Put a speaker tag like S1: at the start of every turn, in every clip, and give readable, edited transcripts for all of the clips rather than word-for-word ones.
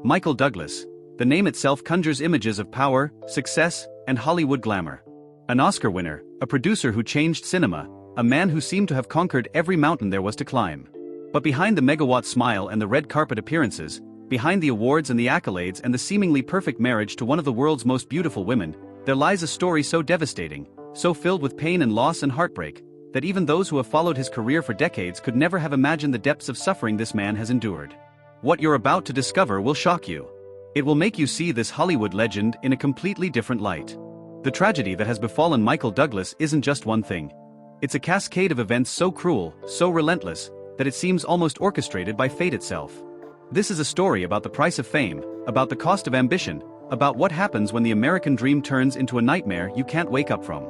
S1: Michael Douglas. The name itself conjures images of power, success, and Hollywood glamour. An Oscar winner, a producer who changed cinema, a man who seemed to have conquered every mountain there was to climb. But behind the megawatt smile and the red carpet appearances, behind the awards and the accolades and the seemingly perfect marriage to one of the world's most beautiful women, there lies a story so devastating, so filled with pain and loss and heartbreak, that even those who have followed his career for decades could never have imagined the depths of suffering this man has endured. What you're about to discover will shock you. It will make you see this Hollywood legend in a completely different light. The tragedy that has befallen Michael Douglas isn't just one thing. It's a cascade of events so cruel, so relentless, that it seems almost orchestrated by fate itself. This is a story about the price of fame, about the cost of ambition, about what happens when the American dream turns into a nightmare you can't wake up from.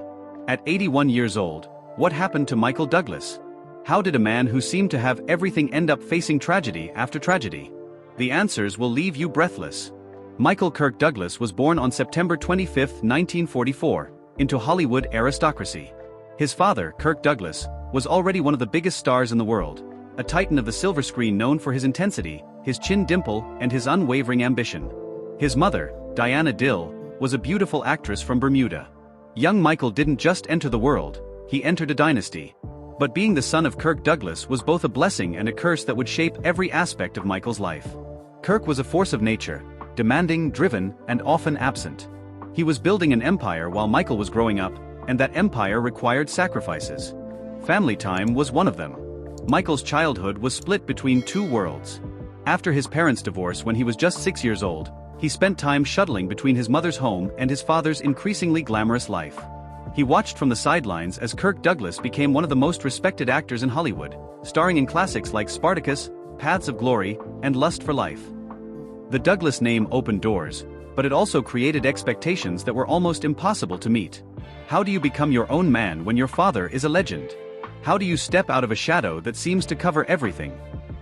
S1: At 81 years old, what happened to Michael Douglas? How did a man who seemed to have everything end up facing tragedy after tragedy? The answers will leave you breathless. Michael Kirk Douglas was born on September 25, 1944, into Hollywood aristocracy. His father, Kirk Douglas, was already one of the biggest stars in the world, a titan of the silver screen known for his intensity, his chin dimple, and his unwavering ambition. His mother, Diana Dill, was a beautiful actress from Bermuda. Young Michael didn't just enter the world, he entered a dynasty. But being the son of Kirk Douglas was both a blessing and a curse that would shape every aspect of Michael's life. Kirk was a force of nature, demanding, driven, and often absent. He was building an empire while Michael was growing up, and that empire required sacrifices. Family time was one of them. Michael's childhood was split between two worlds. After his parents' divorce when he was just 6 years old, he spent time shuttling between his mother's home and his father's increasingly glamorous life. He watched from the sidelines as Kirk Douglas became one of the most respected actors in Hollywood, starring in classics like Spartacus, Paths of Glory, and Lust for Life. The Douglas name opened doors, but it also created expectations that were almost impossible to meet. How do you become your own man when your father is a legend? How do you step out of a shadow that seems to cover everything?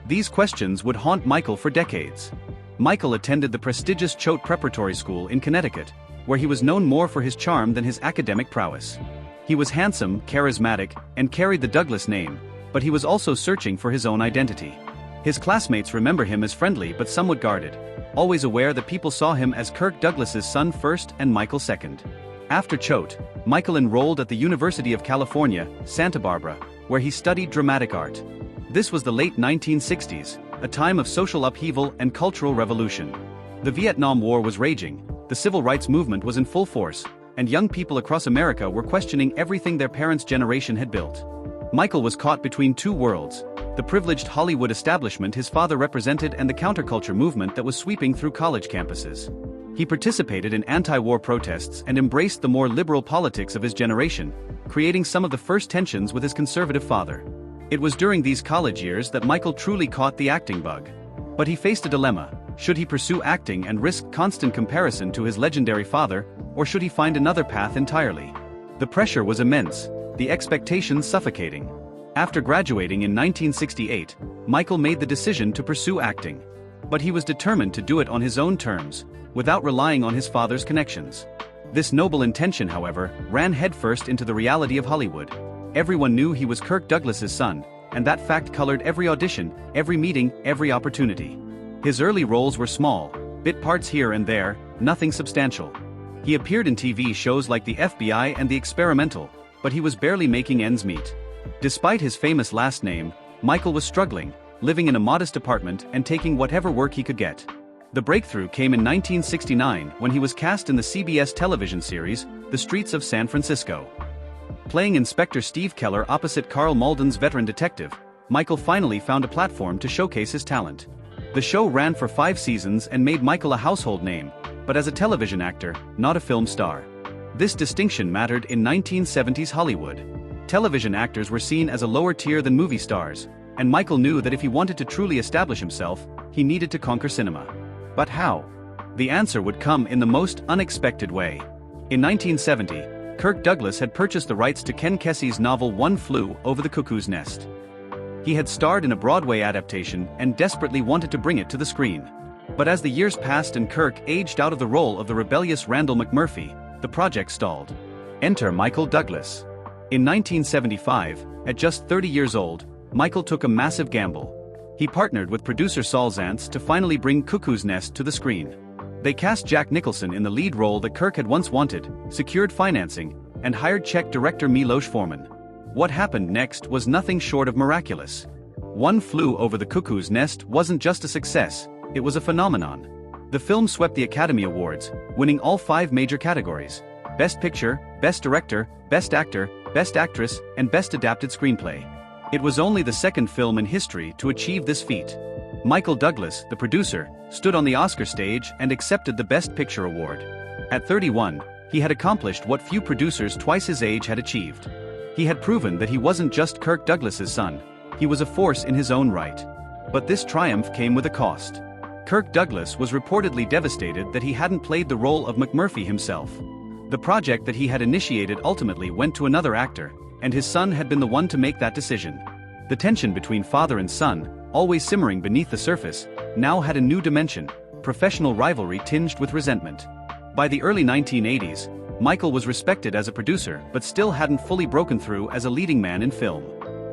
S1: These questions would haunt Michael for decades. Michael attended the prestigious Choate Preparatory School in Connecticut, where he was known more for his charm than his academic prowess. He was handsome, charismatic, and carried the Douglas name, but he was also searching for his own identity. His classmates remember him as friendly but somewhat guarded, always aware that people saw him as Kirk Douglas's son first and Michael second. After Choate, Michael enrolled at the University of California, Santa Barbara, where he studied dramatic art. This was the late 1960s, a time of social upheaval and cultural revolution. The Vietnam War was raging, the civil rights movement was in full force, and young people across America were questioning everything their parents' generation had built. Michael was caught between two worlds, the privileged Hollywood establishment his father represented and the counterculture movement that was sweeping through college campuses. He participated in anti-war protests and embraced the more liberal politics of his generation, creating some of the first tensions with his conservative father. It was during these college years that Michael truly caught the acting bug. But he faced a dilemma. Should he pursue acting and risk constant comparison to his legendary father, or should he find another path entirely? The pressure was immense, the expectations suffocating. After graduating in 1968, Michael made the decision to pursue acting. But he was determined to do it on his own terms, without relying on his father's connections. This noble intention, however, ran headfirst into the reality of Hollywood. Everyone knew he was Kirk Douglas's son, and that fact colored every audition, every meeting, every opportunity. His early roles were small, bit parts here and there, nothing substantial. He appeared in TV shows like The FBI and The Experimental, but he was barely making ends meet. Despite his famous last name, Michael was struggling, living in a modest apartment and taking whatever work he could get. The breakthrough came in 1969 when he was cast in the CBS television series, The Streets of San Francisco. Playing Inspector Steve Keller opposite Carl Malden's veteran detective, Michael finally found a platform to showcase his talent. The show ran for 5 seasons and made Michael a household name, but as a television actor, not a film star. This distinction mattered in 1970s Hollywood. Television actors were seen as a lower tier than movie stars, and Michael knew that if he wanted to truly establish himself, he needed to conquer cinema. But how? The answer would come in the most unexpected way. In 1970, Kirk Douglas had purchased the rights to Ken Kesey's novel One Flew Over the Cuckoo's Nest. He had starred in a Broadway adaptation and desperately wanted to bring it to the screen. But as the years passed and Kirk aged out of the role of the rebellious Randall McMurphy, the project stalled. Enter Michael Douglas. In 1975, at just 30 years old, Michael took a massive gamble. He partnered with producer Saul Zaentz to finally bring Cuckoo's Nest to the screen. They cast Jack Nicholson in the lead role that Kirk had once wanted, secured financing, and hired Czech director Milos Forman. What happened next was nothing short of miraculous. One Flew Over the Cuckoo's Nest wasn't just a success, it was a phenomenon. The film swept the Academy Awards, winning all 5 major categories: Best Picture, Best Director, Best Actor, Best Actress, and Best Adapted Screenplay. It was only the second film in history to achieve this feat. Michael Douglas, the producer, stood on the Oscar stage and accepted the Best Picture award. At 31, he had accomplished what few producers twice his age had achieved. He had proven that he wasn't just Kirk Douglas's son, he was a force in his own right. But this triumph came with a cost. Kirk Douglas was reportedly devastated that he hadn't played the role of McMurphy himself. The project that he had initiated ultimately went to another actor, and his son had been the one to make that decision. The tension between father and son, always simmering beneath the surface, now had a new dimension: professional rivalry tinged with resentment. By the early 1980s, Michael was respected as a producer but still hadn't fully broken through as a leading man in film.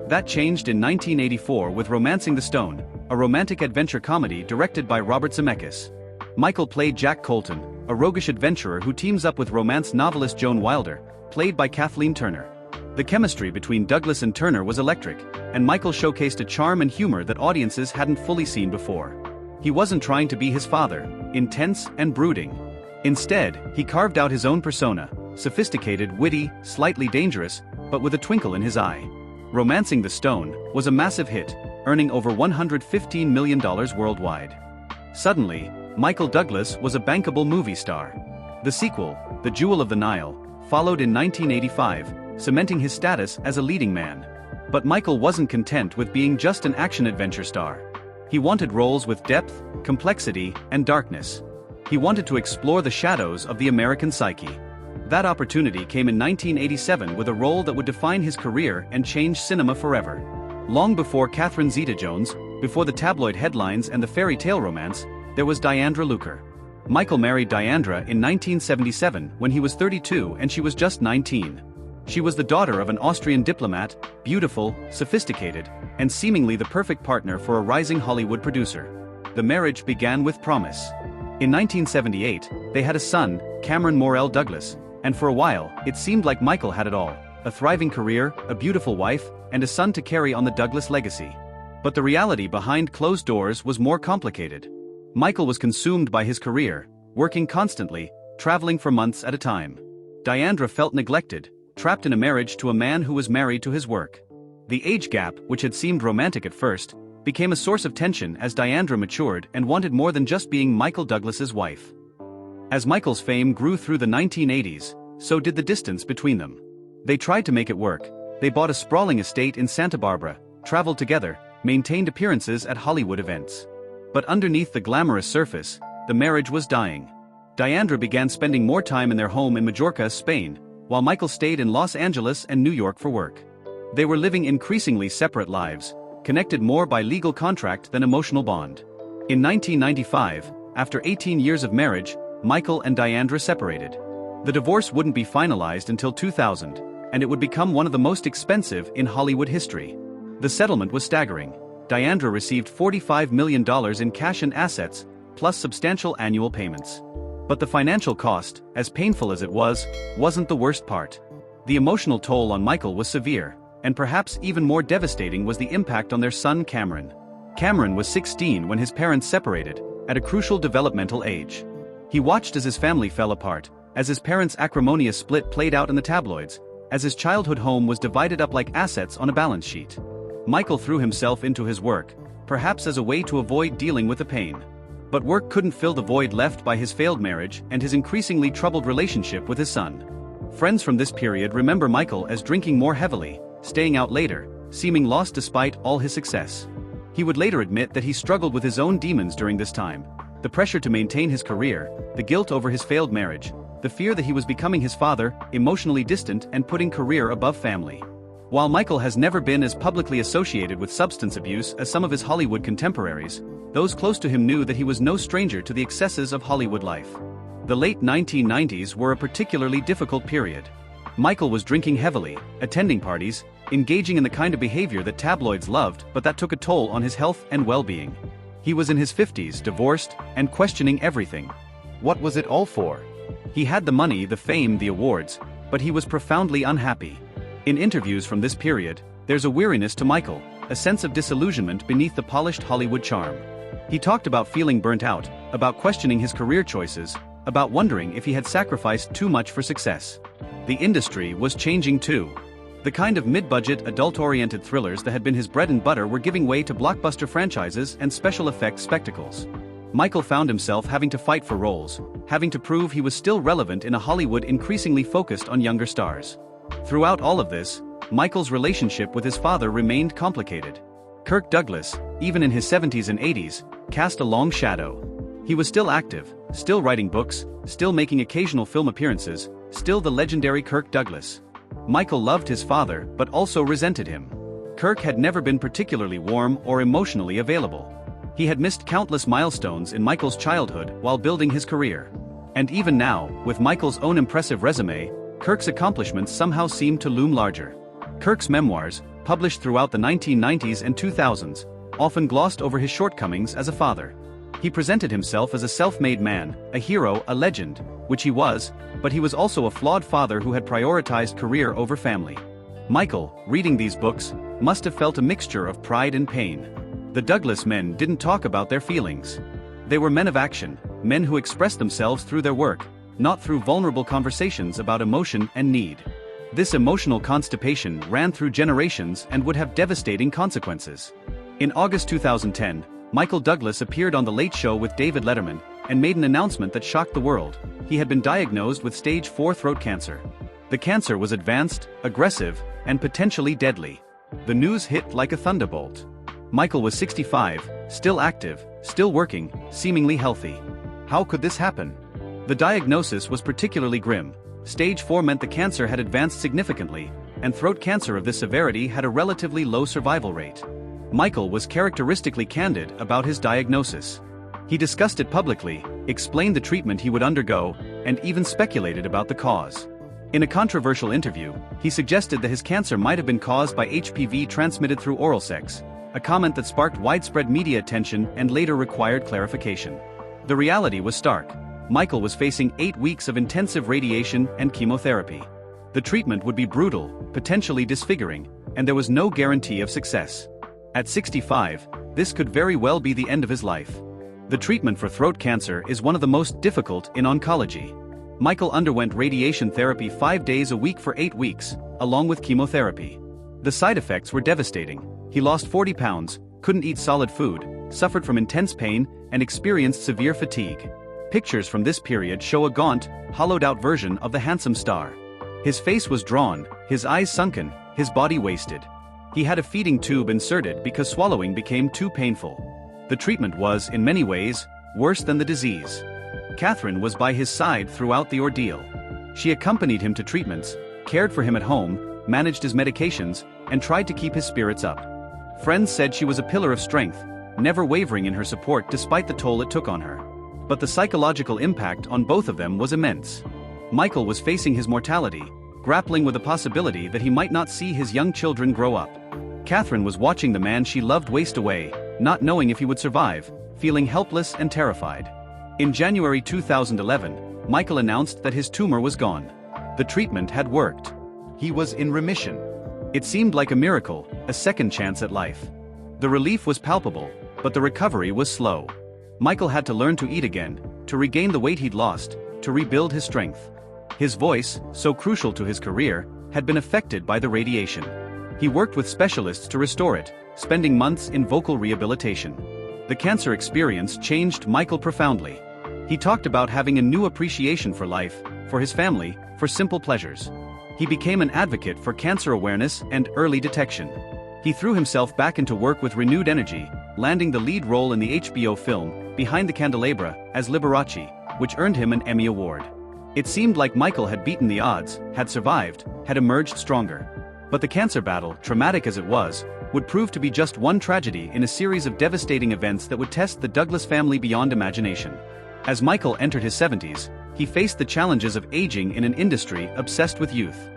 S1: That changed in 1984 with Romancing the Stone, a romantic adventure comedy directed by Robert Zemeckis. Michael played Jack Colton, a roguish adventurer who teams up with romance novelist Joan Wilder, played by Kathleen Turner. The chemistry between Douglas and Turner was electric, and Michael showcased a charm and humor that audiences hadn't fully seen before. He wasn't trying to be his father, intense and brooding. Instead, he carved out his own persona, sophisticated, witty, slightly dangerous, but with a twinkle in his eye. Romancing the Stone was a massive hit, earning over $115 million worldwide. Suddenly, Michael Douglas was a bankable movie star. The sequel, The Jewel of the Nile, followed in 1985, cementing his status as a leading man. But Michael wasn't content with being just an action-adventure star. He wanted roles with depth, complexity, and darkness. He wanted to explore the shadows of the American psyche. That opportunity came in 1987 with a role that would define his career and change cinema forever. Long before Catherine Zeta-Jones, before the tabloid headlines and the fairy tale romance, there was Diandra Luker. Michael married Diandra in 1977 when he was 32 and she was just 19. She was the daughter of an Austrian diplomat, beautiful, sophisticated, and seemingly the perfect partner for a rising Hollywood producer. The marriage began with promise. In 1978, they had a son, Cameron Morell Douglas, and for a while, it seemed like Michael had it all: a thriving career, a beautiful wife, and a son to carry on the Douglas legacy. But the reality behind closed doors was more complicated. Michael was consumed by his career, working constantly, traveling for months at a time. Diandra felt neglected, trapped in a marriage to a man who was married to his work. The age gap, which had seemed romantic at first, became a source of tension as Diandra matured and wanted more than just being Michael Douglas's wife. As Michael's fame grew through the 1980s, so did the distance between them. They tried to make it work. They bought a sprawling estate in Santa Barbara, traveled together, maintained appearances at Hollywood events. But underneath the glamorous surface, the marriage was dying. Diandra began spending more time in their home in Majorca, Spain, while Michael stayed in Los Angeles and New York for work. They were living increasingly separate lives, connected more by legal contract than emotional bond. In 1995, after 18 years of marriage, Michael and Diandra separated. The divorce wouldn't be finalized until 2000, and it would become one of the most expensive in Hollywood history. The settlement was staggering. Diandra received $45 million in cash and assets, plus substantial annual payments. But the financial cost, as painful as it was, wasn't the worst part. The emotional toll on Michael was severe, and perhaps even more devastating was the impact on their son Cameron. Cameron was 16 when his parents separated, at a crucial developmental age. He watched as his family fell apart, as his parents' acrimonious split played out in the tabloids, as his childhood home was divided up like assets on a balance sheet. Michael threw himself into his work, perhaps as a way to avoid dealing with the pain. But work couldn't fill the void left by his failed marriage and his increasingly troubled relationship with his son. Friends from this period remember Michael as drinking more heavily, staying out later, seeming lost despite all his success. He would later admit that he struggled with his own demons during this time: the pressure to maintain his career, the guilt over his failed marriage, the fear that he was becoming his father, emotionally distant and putting career above family. While Michael has never been as publicly associated with substance abuse as some of his Hollywood contemporaries, those close to him knew that he was no stranger to the excesses of Hollywood life. The late 1990s were a particularly difficult period. Michael was drinking heavily, attending parties, engaging in the kind of behavior that tabloids loved but that took a toll on his health and well-being. He was in his 50s, divorced, and questioning everything. What was it all for? He had the money, the fame, the awards, but he was profoundly unhappy. In interviews from this period, there's a weariness to Michael, a sense of disillusionment beneath the polished Hollywood charm. He talked about feeling burnt out, about questioning his career choices, about wondering if he had sacrificed too much for success. The industry was changing too. The kind of mid-budget, adult-oriented thrillers that had been his bread and butter were giving way to blockbuster franchises and special effects spectacles. Michael found himself having to fight for roles, having to prove he was still relevant in a Hollywood increasingly focused on younger stars. Throughout all of this, Michael's relationship with his father remained complicated. Kirk Douglas, even in his 70s and 80s, cast a long shadow. He was still active, still writing books, still making occasional film appearances, still the legendary Kirk Douglas. Michael loved his father but also resented him. Kirk had never been particularly warm or emotionally available. He had missed countless milestones in Michael's childhood while building his career. And even now, with Michael's own impressive resume, Kirk's accomplishments somehow seemed to loom larger. Kirk's memoirs, published throughout the 1990s and 2000s, often glossed over his shortcomings as a father. He presented himself as a self-made man, a hero, a legend, which he was, but he was also a flawed father who had prioritized career over family. Michael, reading these books, must have felt a mixture of pride and pain. The Douglas men didn't talk about their feelings. They were men of action, men who expressed themselves through their work, not through vulnerable conversations about emotion and need. This emotional constipation ran through generations and would have devastating consequences. In August 2010, Michael Douglas appeared on The Late Show with David Letterman and made an announcement that shocked the world. He had been diagnosed with stage 4 throat cancer. The cancer was advanced, aggressive, and potentially deadly. The news hit like a thunderbolt. Michael was 65, still active, still working, seemingly healthy. How could this happen? The diagnosis was particularly grim. Stage 4 meant the cancer had advanced significantly, and throat cancer of this severity had a relatively low survival rate. Michael was characteristically candid about his diagnosis. He discussed it publicly, explained the treatment he would undergo, and even speculated about the cause. In a controversial interview, he suggested that his cancer might have been caused by HPV transmitted through oral sex, a comment that sparked widespread media attention and later required clarification. The reality was stark. Michael was facing 8 weeks of intensive radiation and chemotherapy. The treatment would be brutal, potentially disfiguring, and there was no guarantee of success. At 65, this could very well be the end of his life. The treatment for throat cancer is one of the most difficult in oncology. Michael underwent radiation therapy 5 days a week for 8 weeks, along with chemotherapy. The side effects were devastating. He lost 40 pounds, couldn't eat solid food, suffered from intense pain, and experienced severe fatigue. Pictures from this period show a gaunt, hollowed-out version of the handsome star. His face was drawn, his eyes sunken, his body wasted. He had a feeding tube inserted because swallowing became too painful. The treatment was, in many ways, worse than the disease. Catherine was by his side throughout the ordeal. She accompanied him to treatments, cared for him at home, managed his medications, and tried to keep his spirits up. Friends said she was a pillar of strength, never wavering in her support despite the toll it took on her. But the psychological impact on both of them was immense. Michael was facing his mortality, grappling with the possibility that he might not see his young children grow up. Catherine was watching the man she loved waste away, not knowing if he would survive, feeling helpless and terrified. In January 2011, Michael announced that his tumor was gone. The treatment had worked. He was in remission. It seemed like a miracle, a second chance at life. The relief was palpable, but the recovery was slow. Michael had to learn to eat again, to regain the weight he'd lost, to rebuild his strength. His voice, so crucial to his career, had been affected by the radiation. He worked with specialists to restore it, spending months in vocal rehabilitation. The cancer experience changed Michael profoundly. He talked about having a new appreciation for life, for his family, for simple pleasures. He became an advocate for cancer awareness and early detection. He threw himself back into work with renewed energy, landing the lead role in the HBO film, Behind the Candelabra, as Liberace, which earned him an Emmy Award. It seemed like Michael had beaten the odds, had survived, had emerged stronger. But the cancer battle, traumatic as it was, would prove to be just one tragedy in a series of devastating events that would test the Douglas family beyond imagination. As Michael entered his 70s, he faced the challenges of aging in an industry obsessed with youth.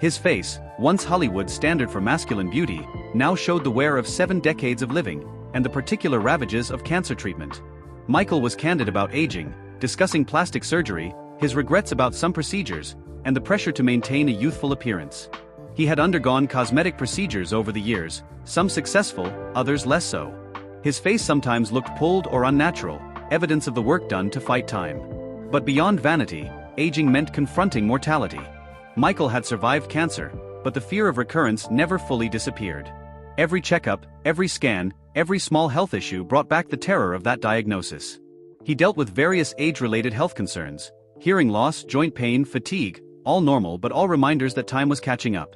S1: His face, once Hollywood's standard for masculine beauty, now showed the wear of 7 decades of living, and the particular ravages of cancer treatment. Michael was candid about aging, discussing plastic surgery, his regrets about some procedures, and the pressure to maintain a youthful appearance. He had undergone cosmetic procedures over the years, some successful, others less so. His face sometimes looked pulled or unnatural, evidence of the work done to fight time. But beyond vanity, aging meant confronting mortality. Michael had survived cancer, but the fear of recurrence never fully disappeared. Every checkup, every scan, every small health issue brought back the terror of that diagnosis. He dealt with various age-related health concerns, hearing loss, joint pain, fatigue, all normal but all reminders that time was catching up.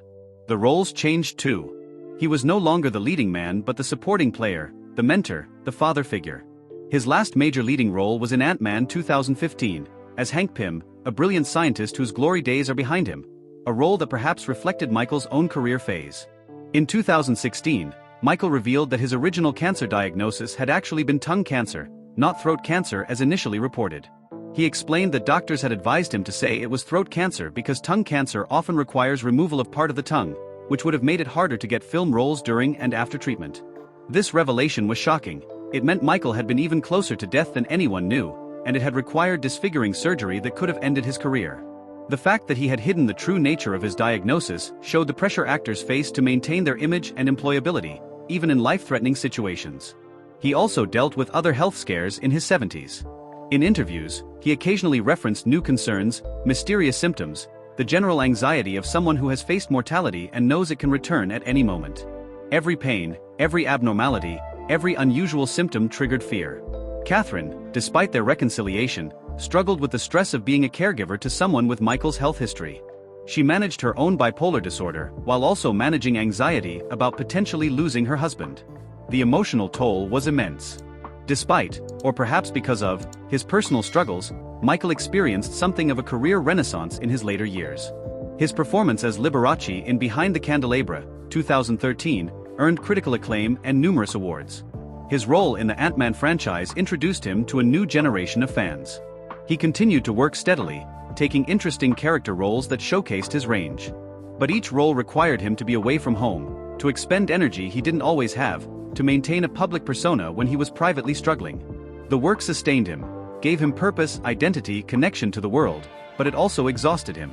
S1: The roles changed too. He was no longer the leading man but the supporting player, the mentor, the father figure. His last major leading role was in Ant-Man 2015, as Hank Pym, a brilliant scientist whose glory days are behind him, a role that perhaps reflected Michael's own career phase. In 2016, Michael revealed that his original cancer diagnosis had actually been tongue cancer, not throat cancer as initially reported. He explained that doctors had advised him to say it was throat cancer because tongue cancer often requires removal of part of the tongue, which would have made it harder to get film roles during and after treatment. This revelation was shocking. It meant Michael had been even closer to death than anyone knew, and it had required disfiguring surgery that could have ended his career. The fact that he had hidden the true nature of his diagnosis showed the pressure actors faced to maintain their image and employability, even in life-threatening situations. He also dealt with other health scares in his 70s. In interviews, he occasionally referenced new concerns, mysterious symptoms, the general anxiety of someone who has faced mortality and knows it can return at any moment. Every pain, every abnormality, every unusual symptom triggered fear. Catherine, despite their reconciliation, struggled with the stress of being a caregiver to someone with Michael's health history. She managed her own bipolar disorder while also managing anxiety about potentially losing her husband. The emotional toll was immense. Despite, or perhaps because of, his personal struggles, Michael experienced something of a career renaissance in his later years. His performance as Liberace in Behind the Candelabra, 2013, earned critical acclaim and numerous awards. His role in the Ant-Man franchise introduced him to a new generation of fans. He continued to work steadily, taking interesting character roles that showcased his range. But each role required him to be away from home, to expend energy he didn't always have, to maintain a public persona when he was privately struggling. The work sustained him, gave him purpose, identity, connection to the world, but it also exhausted him.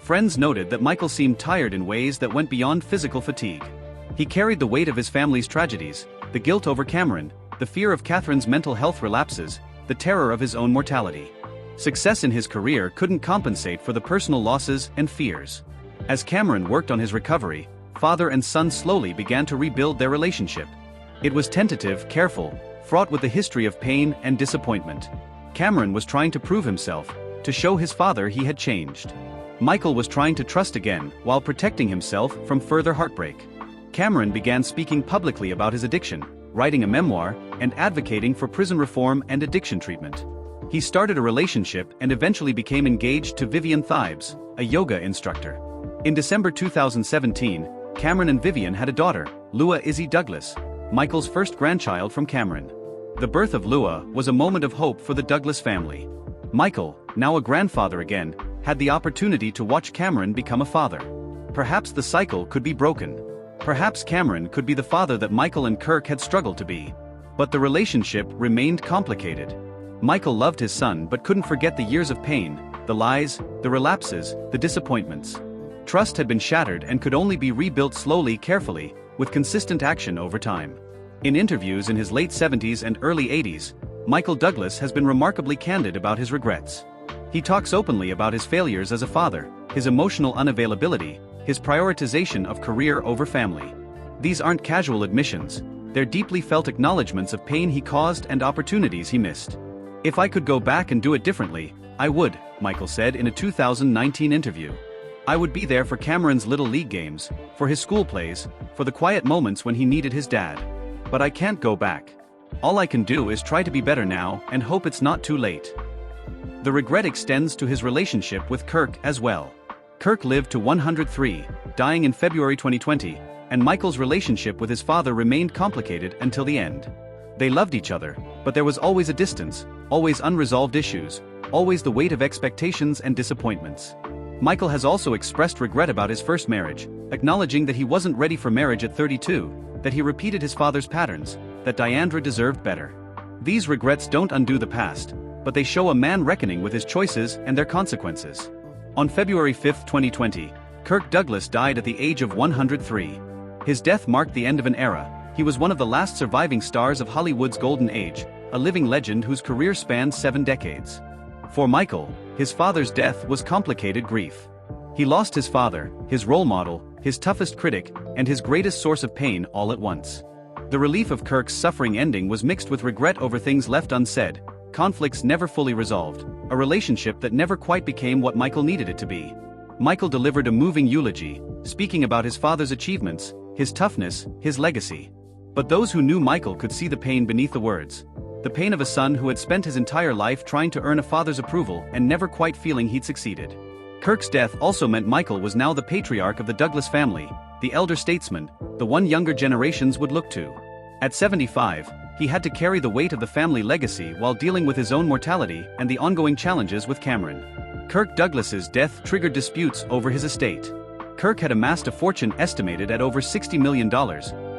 S1: Friends noted that Michael seemed tired in ways that went beyond physical fatigue. He carried the weight of his family's tragedies, the guilt over Cameron, the fear of Catherine's mental health relapses, the terror of his own mortality. Success in his career couldn't compensate for the personal losses and fears. As Cameron worked on his recovery, father and son slowly began to rebuild their relationship. It was tentative, careful, fraught with a history of pain and disappointment. Cameron was trying to prove himself, to show his father he had changed. Michael was trying to trust again while protecting himself from further heartbreak. Cameron began speaking publicly about his addiction, writing a memoir, and advocating for prison reform and addiction treatment. He started a relationship and eventually became engaged to Vivian Thibes, a yoga instructor. In December 2017, Cameron and Vivian had a daughter, Lua Izzy Douglas, Michael's first grandchild from Cameron. The birth of Lua was a moment of hope for the Douglas family. Michael, now a grandfather again, had the opportunity to watch Cameron become a father. Perhaps the cycle could be broken. Perhaps Cameron could be the father that Michael and Kirk had struggled to be. But the relationship remained complicated. Michael loved his son but couldn't forget the years of pain, the lies, the relapses, the disappointments. Trust had been shattered and could only be rebuilt slowly, carefully, with consistent action over time. In interviews in his late 70s and early 80s, Michael Douglas has been remarkably candid about his regrets. He talks openly about his failures as a father, his emotional unavailability, his prioritization of career over family. These aren't casual admissions, they're deeply felt acknowledgments of pain he caused and opportunities he missed. "If I could go back and do it differently, I would," Michael said in a 2019 interview. "I would be there for Cameron's Little League games, for his school plays, for the quiet moments when he needed his dad. But I can't go back. All I can do is try to be better now and hope it's not too late." The regret extends to his relationship with Kirk as well. Kirk lived to 103, dying in February 2020, and Michael's relationship with his father remained complicated until the end. They loved each other, but there was always a distance, always unresolved issues, always the weight of expectations and disappointments. Michael has also expressed regret about his first marriage, acknowledging that he wasn't ready for marriage at 32, that he repeated his father's patterns, that Diandra deserved better. These regrets don't undo the past, but they show a man reckoning with his choices and their consequences. On February 5, 2020, Kirk Douglas died at the age of 103. His death marked the end of an era. He was one of the last surviving stars of Hollywood's golden age, a living legend whose career spanned 7 decades. For Michael, his father's death was complicated grief. He lost his father, his role model, his toughest critic, and his greatest source of pain all at once. The relief of Kirk's suffering ending was mixed with regret over things left unsaid, conflicts never fully resolved, a relationship that never quite became what Michael needed it to be. Michael delivered a moving eulogy, speaking about his father's achievements, his toughness, his legacy. But those who knew Michael could see the pain beneath the words. The pain of a son who had spent his entire life trying to earn a father's approval and never quite feeling he'd succeeded. Kirk's death also meant Michael was now the patriarch of the Douglas family, the elder statesman, the one younger generations would look to. At 75, he had to carry the weight of the family legacy while dealing with his own mortality and the ongoing challenges with Cameron. Kirk Douglas's death triggered disputes over his estate. Kirk had amassed a fortune estimated at over $60 million,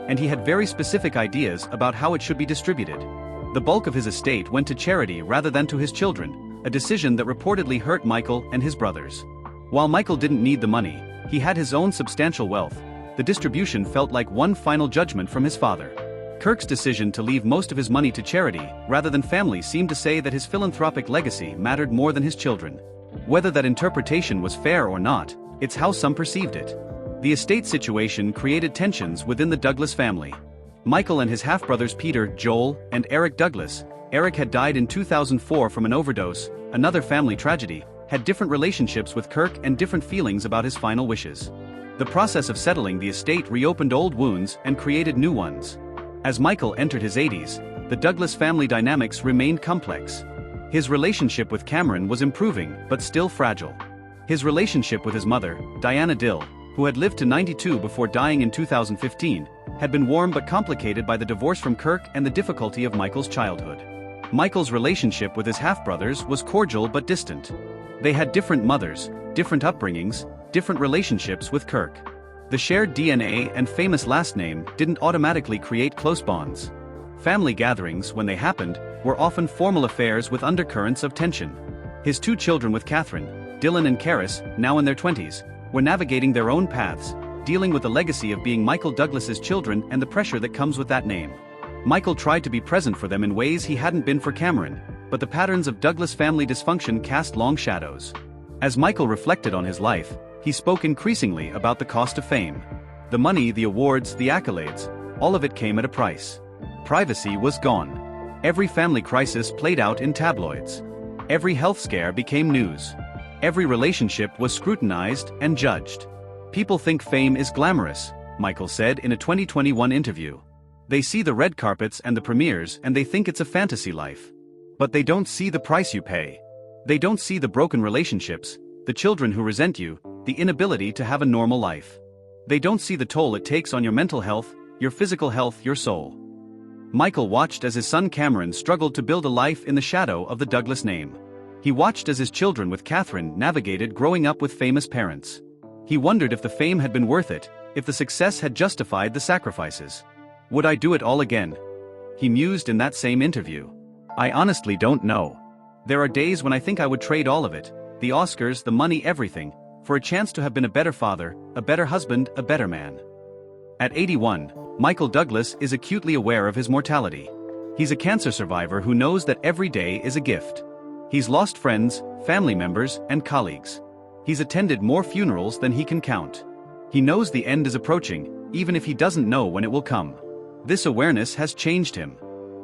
S1: and he had very specific ideas about how it should be distributed. The bulk of his estate went to charity rather than to his children, a decision that reportedly hurt Michael and his brothers. While Michael didn't need the money, he had his own substantial wealth. The distribution felt like one final judgment from his father. Kirk's decision to leave most of his money to charity rather than family seemed to say that his philanthropic legacy mattered more than his children. Whether that interpretation was fair or not, it's how some perceived it. The estate situation created tensions within the Douglas family. Michael and his half-brothers Peter, Joel, and Eric Douglas, Eric had died in 2004 from an overdose, another family tragedy, had different relationships with Kirk and different feelings about his final wishes. The process of settling the estate reopened old wounds and created new ones. As Michael entered his 80s, the Douglas family dynamics remained complex. His relationship with Cameron was improving, but still fragile. His relationship with his mother, Diana Dill, who had lived to 92 before dying in 2015, had been warm but complicated by the divorce from Kirk and the difficulty of Michael's childhood. Michael's relationship with his half-brothers was cordial but distant. They had different mothers, different upbringings, different relationships with Kirk. The shared DNA and famous last name didn't automatically create close bonds. Family gatherings, when they happened, were often formal affairs with undercurrents of tension. His 2 children with Catherine, Dylan and Karis, now in their 20s, were navigating their own paths, dealing with the legacy of being Michael Douglas's children and the pressure that comes with that name. Michael tried to be present for them in ways he hadn't been for Cameron, but the patterns of Douglas family dysfunction cast long shadows. As Michael reflected on his life, he spoke increasingly about the cost of fame. The money, the awards, the accolades, all of it came at a price. Privacy was gone. Every family crisis played out in tabloids. Every health scare became news. Every relationship was scrutinized and judged. People think fame is glamorous, Michael said in a 2021 interview. They see the red carpets and the premieres and they think it's a fantasy life. But they don't see the price you pay. They don't see the broken relationships, the children who resent you, the inability to have a normal life. They don't see the toll it takes on your mental health, your physical health, your soul. Michael watched as his son Cameron struggled to build a life in the shadow of the Douglas name. He watched as his children with Catherine navigated growing up with famous parents. He wondered if the fame had been worth it, if the success had justified the sacrifices. Would I do it all again? He mused in that same interview. I honestly don't know. There are days when I think I would trade all of it, the Oscars, the money, everything, for a chance to have been a better father, a better husband, a better man. At 81, Michael Douglas is acutely aware of his mortality. He's a cancer survivor who knows that every day is a gift. He's lost friends, family members, and colleagues. He's attended more funerals than he can count. He knows the end is approaching, even if he doesn't know when it will come. This awareness has changed him.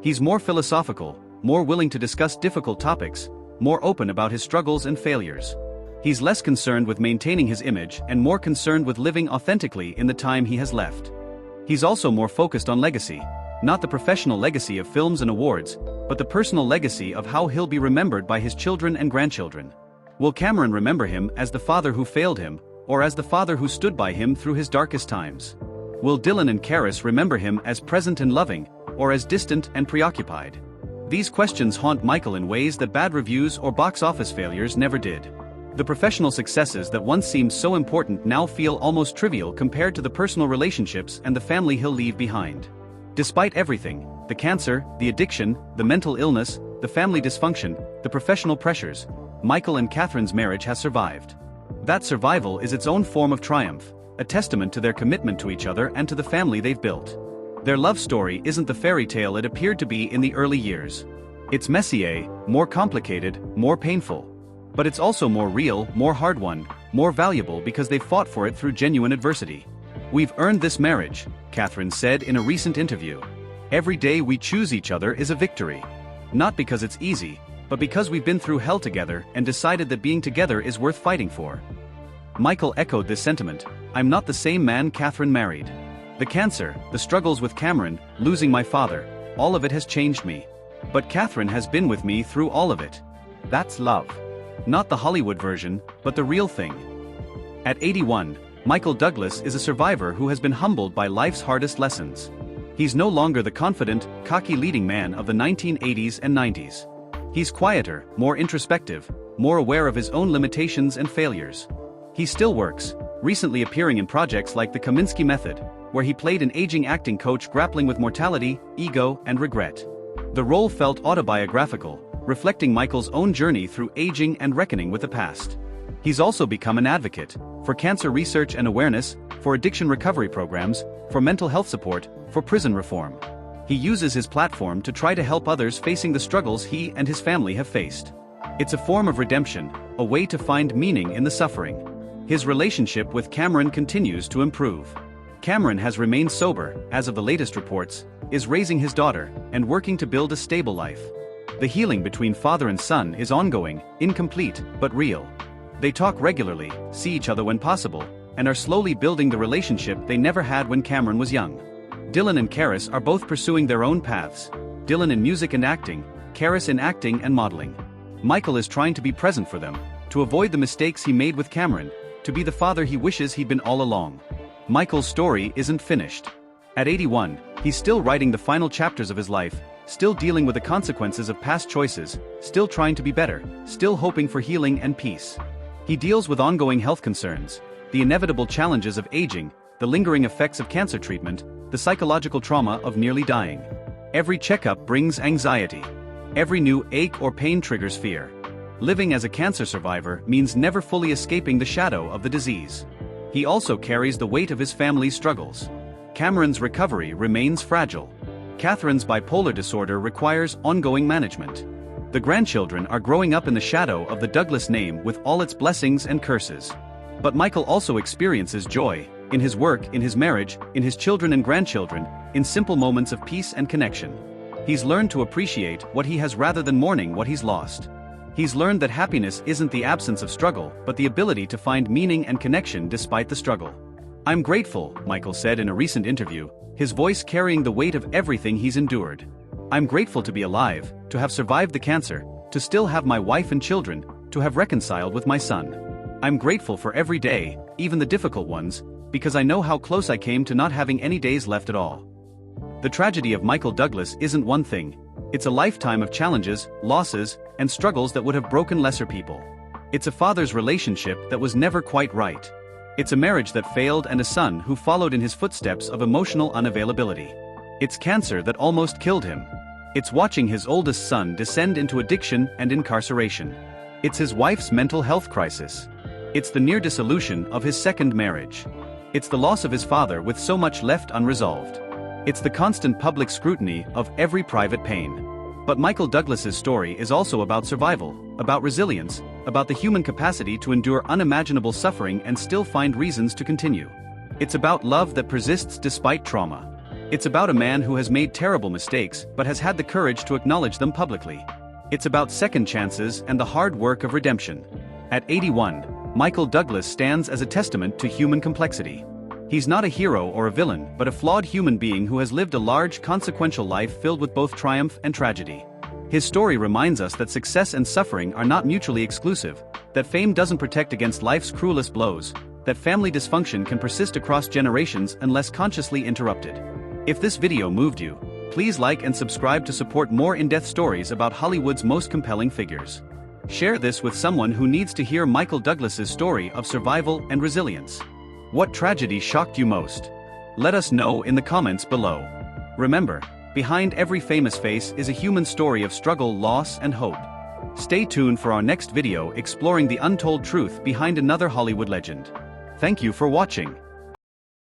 S1: He's more philosophical, more willing to discuss difficult topics, more open about his struggles and failures. He's less concerned with maintaining his image and more concerned with living authentically in the time he has left. He's also more focused on legacy, not the professional legacy of films and awards, but the personal legacy of how he'll be remembered by his children and grandchildren. Will Cameron remember him as the father who failed him, or as the father who stood by him through his darkest times? Will Dylan and Karis remember him as present and loving, or as distant and preoccupied? These questions haunt Michael in ways that bad reviews or box office failures never did. The professional successes that once seemed so important now feel almost trivial compared to the personal relationships and the family he'll leave behind. Despite everything, the cancer, the addiction, the mental illness, the family dysfunction, the professional pressures, Michael and Catherine's marriage has survived. That survival is its own form of triumph, a testament to their commitment to each other and to the family they've built. Their love story isn't the fairy tale it appeared to be in the early years. It's messier, more complicated, more painful. But it's also more real, more hard-won, more valuable because they've fought for it through genuine adversity. "We've earned this marriage," Catherine said in a recent interview. "Every day we choose each other is a victory. Not because it's easy, but because we've been through hell together and decided that being together is worth fighting for." Michael echoed this sentiment. "I'm not the same man Catherine married. The cancer, the struggles with Cameron, losing my father, all of it has changed me. But Catherine has been with me through all of it. That's love. Not the Hollywood version, but the real thing." At 81, Michael Douglas is a survivor who has been humbled by life's hardest lessons. He's no longer the confident, cocky leading man of the 1980s and 90s. He's quieter, more introspective, more aware of his own limitations and failures. He still works, recently appearing in projects like The Kaminsky Method, where he played an aging acting coach grappling with mortality, ego, and regret. The role felt autobiographical, reflecting Michael's own journey through aging and reckoning with the past. He's also become an advocate for cancer research and awareness, for addiction recovery programs, for mental health support, for prison reform. He uses his platform to try to help others facing the struggles he and his family have faced. It's a form of redemption, a way to find meaning in the suffering. His relationship with Cameron continues to improve. Cameron has remained sober, as of the latest reports, is raising his daughter, and working to build a stable life. The healing between father and son is ongoing, incomplete, but real. They talk regularly, see each other when possible, and are slowly building the relationship they never had when Cameron was young. Dylan and Karis are both pursuing their own paths. Dylan in music and acting, Karis in acting and modeling. Michael is trying to be present for them, to avoid the mistakes he made with Cameron, to be the father he wishes he'd been all along. Michael's story isn't finished. At 81, he's still writing the final chapters of his life, still dealing with the consequences of past choices, still trying to be better, still hoping for healing and peace. He deals with ongoing health concerns, the inevitable challenges of aging, the lingering effects of cancer treatment, the psychological trauma of nearly dying. Every checkup brings anxiety. Every new ache or pain triggers fear. Living as a cancer survivor means never fully escaping the shadow of the disease. He also carries the weight of his family's struggles. Cameron's recovery remains fragile. Catherine's bipolar disorder requires ongoing management. The grandchildren are growing up in the shadow of the Douglas name with all its blessings and curses. But Michael also experiences joy, in his work, in his marriage, in his children and grandchildren, in simple moments of peace and connection. He's learned to appreciate what he has rather than mourning what he's lost. He's learned that happiness isn't the absence of struggle, but the ability to find meaning and connection despite the struggle. "I'm grateful," Michael said in a recent interview, his voice carrying the weight of everything he's endured. "I'm grateful to be alive, to have survived the cancer, to still have my wife and children, to have reconciled with my son. I'm grateful for every day, even the difficult ones, because I know how close I came to not having any days left at all." The tragedy of Michael Douglas isn't one thing. It's a lifetime of challenges, losses, and struggles that would have broken lesser people. It's a father's relationship that was never quite right. It's a marriage that failed and a son who followed in his footsteps of emotional unavailability. It's cancer that almost killed him. It's watching his oldest son descend into addiction and incarceration. It's his wife's mental health crisis. It's the near dissolution of his second marriage. It's the loss of his father with so much left unresolved. It's the constant public scrutiny of every private pain. But Michael Douglas's story is also about survival, about resilience, about the human capacity to endure unimaginable suffering and still find reasons to continue. It's about love that persists despite trauma. It's about a man who has made terrible mistakes but has had the courage to acknowledge them publicly. It's about second chances and the hard work of redemption. At 81, Michael Douglas stands as a testament to human complexity. He's not a hero or a villain, but a flawed human being who has lived a large, consequential life filled with both triumph and tragedy. His story reminds us that success and suffering are not mutually exclusive, that fame doesn't protect against life's cruelest blows, that family dysfunction can persist across generations unless consciously interrupted. If this video moved you, please like and subscribe to support more in-depth stories about Hollywood's most compelling figures. Share this with someone who needs to hear Michael Douglas's story of survival and resilience. What tragedy shocked you most? Let us know in the comments below. Remember, behind every famous face is a human story of struggle, loss, and hope. Stay tuned for our next video exploring the untold truth behind another Hollywood legend. Thank you for watching.